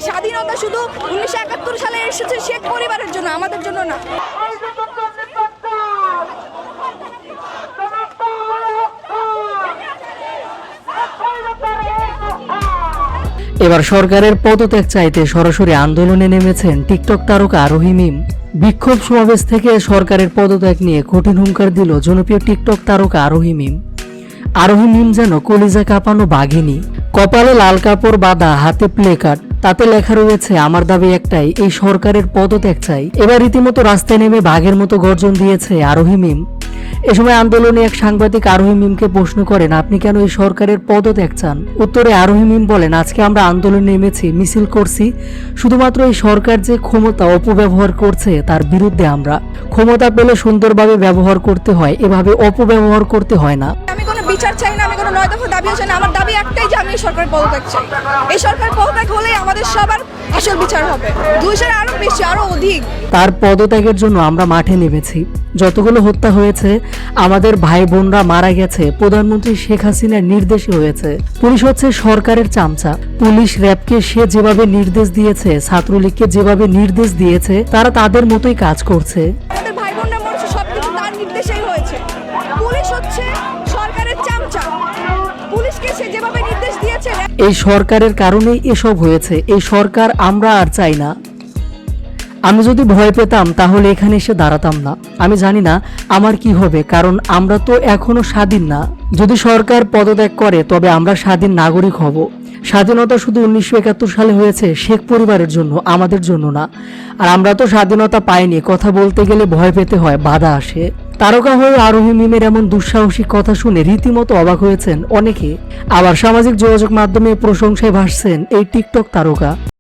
স্বাধীনতা শুধু 1971 সালে এসেছে শেখ পরিবারের জন্য, আমাদের জন্য না। এবার সরকারের পদত্যাগ চাইতে সরাসরি আন্দোলনে নেমেছেন টিকটক তারকা আরোহী মিম। বিক্ষোভ সমাবেশ থেকে সরকারের পদত্যাগ নিয়ে কঠিন হুঙ্কার দিল জনপ্রিয় টিকটক তারকা আরোহী মিম। আরোহী মিম যেন কলিজা কাঁপানো বাঘিনী, কপালে লাল কাপড় বাঁধা, হাতে প্লে কার্ড, তাতে লেখা রয়েছে আমার দাবি একটাই, এই সরকারের পদত্যাগ চাই। এবার রীতিমতো রাস্তায় নেমে বাঘের মতো গর্জন দিয়েছে আরোহী মিম। এ সময় আন্দোলনে এক সাংবাদিক আরোহী মিমকে প্রশ্ন করেন, আপনি কেন এই সরকারের পদত্যাগ চান? উত্তরে আরোহী মিম বলেন, আজকে আমরা আন্দোলনে নেমেছি, মিছিল করছি, শুধুমাত্র এই সরকার যে ক্ষমতা অপব্যবহার করছে তার বিরুদ্ধে। আমরা ক্ষমতা পেলে সুন্দরভাবে ব্যবহার করতে হয়, এভাবে অপব্যবহার করতে হয় না। আমি কোনো বিচার চাই না, আমি কোনো 9 দফা দাবিও চাই না। আমার দাবি একটাই যে আমি এই সরকারের পদত্যাগ চাই। এই সরকার পদত্যাগ হলে আমাদের সবার আসল বিচার হবে, 200 আরো বেশি, আরো অধিক। তার পদত্যাগের জন্য আমরা মাঠে নেমেছি। যতগুলো হত্যা হয়েছে, আমাদের ভাই বোনরা মারা গেছে, প্রধানমন্ত্রী শেখ হাসিনার নির্দেশে হয়েছে। পুলিশ হচ্ছে সরকারের চামচা। পুলিশ র্যাবকে সে যেভাবে নির্দেশ দিয়েছে, ছাত্রলীগকে যেভাবে নির্দেশ দিয়েছে, তারা তাদের মতোই কাজ করছে। আমাদের ভাই বোনরা মরছে, সবকিছু তার নির্দেশেই হয়েছে। পুলিশ হচ্ছে সরকারের চামচা, পুলিশকে সে যেভাবে নির্দেশ দিয়েছে। এই সরকারের কারণেই এসব হয়েছে। এই সরকার আমরা আর চাই না। আমি যদি ভয় পেতাম তাহলে এখানে এসে দাঁড়াতাম না। আমি জানি না আমার কি হবে, কারণ আমরা তো এখনো স্বাধীন না। যদি সরকার পদত্যাগ করে তবে আমরা স্বাধীন নাগরিক হব। স্বাধীনতা শুধু 1971 সালে হয়েছে শেখ পরিবারের জন্য, আমাদের জন্য না। আর আমরা তো স্বাধীনতা পাইনি। কথা বলতে গেলে ভয় পেতে হয়, বাধা আসে। তারকা হয়ে আরোহী মিমের এমন দুঃসাহসিক কথা শুনে রীতিমতো অবাক হয়েছেন অনেকে। আবার সামাজিক যোগাযোগ মাধ্যমে প্রশংসায় ভাসছেন এই টিকটক তারকা।